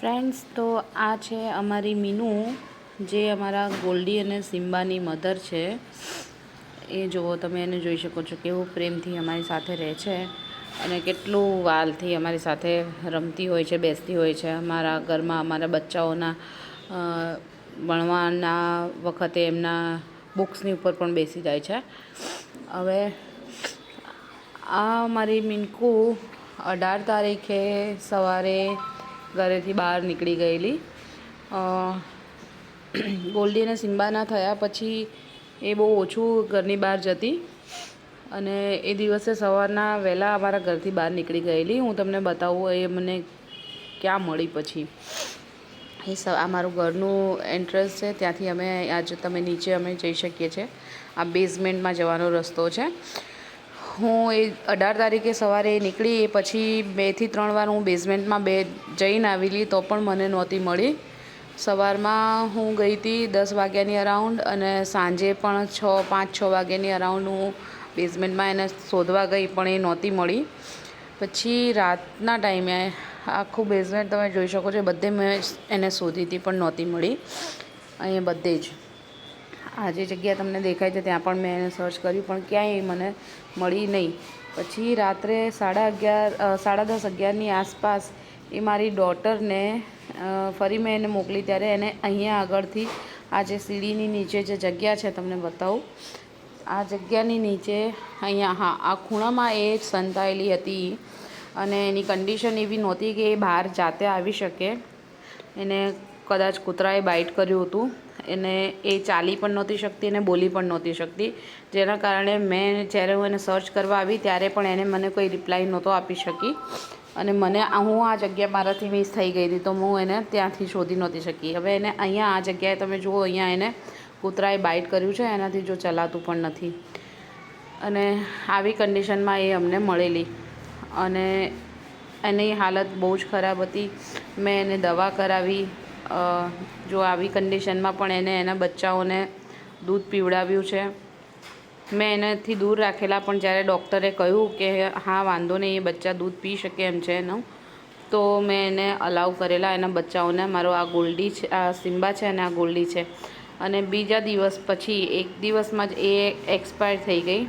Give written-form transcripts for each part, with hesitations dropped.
Friends, તો આ છે અમારી મીનુ, જે અમારા ગોલ્ડી અને સિમ્બાની મધર છે. એ જુઓ, તમે એને જોઈ શકો છો કેવું પ્રેમથી અમારી સાથે રહે છે અને કેટલું વાલથી અમારી સાથે રમતી હોય છે, બેસતી હોય છે. અમારા ઘરમાં અમારા બચ્ચાઓના ભણવાના વખતે એમના બુક્સની ઉપર પણ બેસી જાય છે. હવે આ મારી મિનકુ 18 તારીખે સવારે ઘરેથી બહાર નીકળી ગયેલી. ગોલ્ડી અને સિમ્બાના થયા પછી એ બહુ ઓછું ઘરની બહાર જતી અને એ દિવસે સવારના વહેલા અમારા ઘરથી બહાર નીકળી ગયેલી. હું તમને બતાવું એ મને ક્યાં મળી. પછી આ મારું ઘરનું એન્ટ્રન્સ છે, ત્યાંથી અમે આજે તમે નીચે અમે જઈ શકીએ છીએ. આ બેઝમેન્ટમાં જવાનો રસ્તો છે. હું એ 18 તારીખે સવારે નીકળી પછી 2 થી 3 વાર હું બેઝમેન્ટમાં જઈને આવેલી, તો પણ મને નહોતી મળી. સવારમાં હું ગઈ હતી 10 વાગ્યાની અરાઉન્ડ, અને સાંજે પણ 5-6 વાગ્યાની અરાઉન્ડ હું બેઝમેન્ટમાં એને શોધવા ગઈ, પણ એ નહોતી મળી. પછી રાતના ટાઈમે આખું બેઝમેન્ટ તમે જોઈ શકો છો, બધે મેં એને શોધી હતી પણ નહોતી મળી. અહીંયા બધે જ આ જે જગ્યા તમને દેખાય છે ત્યાં પણ મેં એને સર્ચ કર્યું, પણ ક્યાંય મને મળી નહીં. પછી રાત્રે 10:30-11ની આસપાસ એ મારી ડોટરને ફરી મેં એને મોકલી, ત્યારે એને અહીંયા આગળથી આ જે સીડીની નીચે જે જગ્યા છે તમને બતાવું. આ જગ્યાની નીચે અહીંયા આ ખૂણામાં એ સંતાયેલી હતી અને એની કન્ડિશન એવી નહોતી કે એ બહાર જાતે આવી શકે. એને કદાચ કૂતરાએ બાઇટ કર્યું હતું. એને એ ચાલી પણ નહોતી શકતી અને બોલી પણ નહોતી શકતી, જેના કારણે મેં જ્યારે હું એને સર્ચ કરવા આવી ત્યારે પણ એને મને કોઈ રિપ્લાય નહોતો આપી શકી. અને હું આ જગ્યા મારાથી મિસ થઈ ગઈ હતી, તો હું એને ત્યાંથી શોધી નહોતી શકી. હવે એને અહીંયા આ જગ્યાએ તમે જુઓ, અહીંયા એને કૂતરાએ બાઇટ કર્યું છે, એનાથી જો ચલાતું પણ નથી. અને આવી કન્ડિશનમાં એ અમને મળેલી અને એની હાલત બહુ જ ખરાબ હતી. મેં એને દવા કરાવી. જો આવી કન્ડિશનમાં પણ એને એના બચ્ચાઓને દૂધ પીવડાવ્યું છે. મેં એનાથી દૂર રાખેલા, પણ જ્યારે ડૉક્ટરે કહ્યું કે હા વાંધો નહીં, એ બચ્ચા દૂધ પી શકે એમ છે એનું, તો મેં એને અલાઉ કરેલા એના બચ્ચાઓને. મારો આ ગોલ્ડી છે, આ સિમ્બા છે અને આ ગોલ્ડી છે. અને બીજા દિવસ પછી 1 દિવસમાં જ એ એક્સપાયર થઈ ગઈ.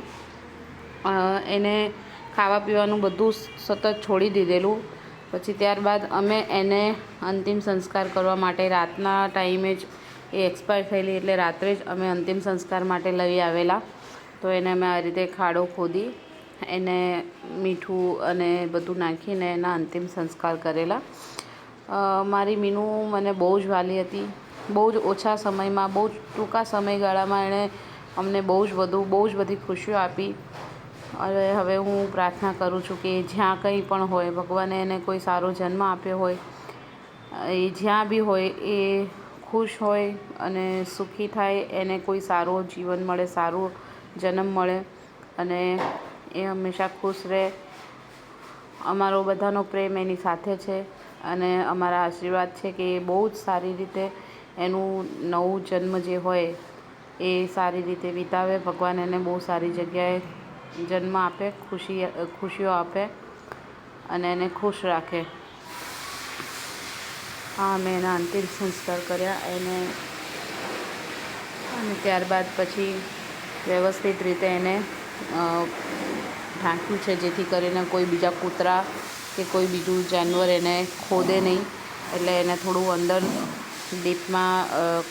એને ખાવા પીવાનું બધું સતત છોડી દીધેલું. પછી ત્યારબાદ અમે એને અંતિમ સંસ્કાર કરવા માટે રાતના ટાઈમે જ એ એક્સપાયર થયેલી, એટલે રાત્રે જ અમે અંતિમ સંસ્કાર માટે લઈ આવેલા. તો એને અમે આ રીતે ખાડો ખોદી એને મીઠું અને બધું નાખીને એના અંતિમ સંસ્કાર કરેલા. મારી મીનુ મને બહુ જ વહાલી હતી. બહુ જ ઓછા સમયમાં, બહુ જ ટૂંકા સમયગાળામાં એણે અમને બહુ જ બધી ખુશીઓ આપી. અને હવે હું પ્રાર્થના કરું છું કે જ્યાં કંઈ પણ હોય, ભગવાને એને કોઈ સારો જન્મ આપ્યો હોય. એ જ્યાં બી હોય એ ખુશ હોય અને સુખી થાય. એને કોઈ સારો જીવન મળે, સારો જન્મ મળે અને એ હંમેશા ખુશ રહે. અમારો બધાનો પ્રેમ એની સાથે છે અને અમારા આશીર્વાદ છે કે એ બહુ જ સારી રીતે એનું નવું જન્મ જે હોય એ સારી રીતે વિતાવે. ભગવાન એને બહુ સારી જગ્યાએ જન્મ આપે, ખુશીઓ આપે અને એને ખુશ રાખે. હા, મેં એના અંતિમ સંસ્કાર કર્યા અને ત્યારબાદ પછી વ્યવસ્થિત રીતે એને ઢાંક્યું છે, જેથી કરીને કોઈ બીજા કૂતરા કે કોઈ બીજું જાનવર એને ખોદે નહીં. એટલે એને થોડું અંદર ડીપમાં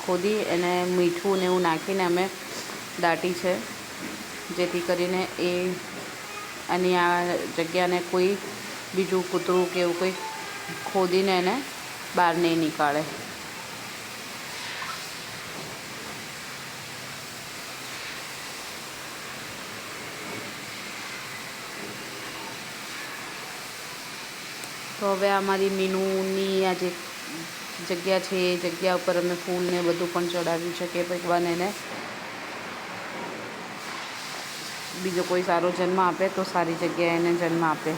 ખોદી એને મીઠું ને એવું નાખીને અમે દાટી છે, જેથી કરીને એની આ જગ્યાને કોઈ બીજું કૂતરું કે એવું કંઈ ખોદીને એને બહાર નહીં નીકાળે. તો હવે અમારી મીનુની આ જે જગ્યા છે એ જગ્યા ઉપર અમે ફૂલને બધું પણ ચડાવ્યું છે કે ભગવાન એને બીજો કોઈ સારો જન્મ આપે, તો સારી જગ્યાએ એને જન્મ આપે.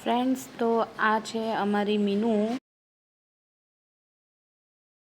ફ્રેન્ડ્સ, તો આ છે અમારી મીનુ.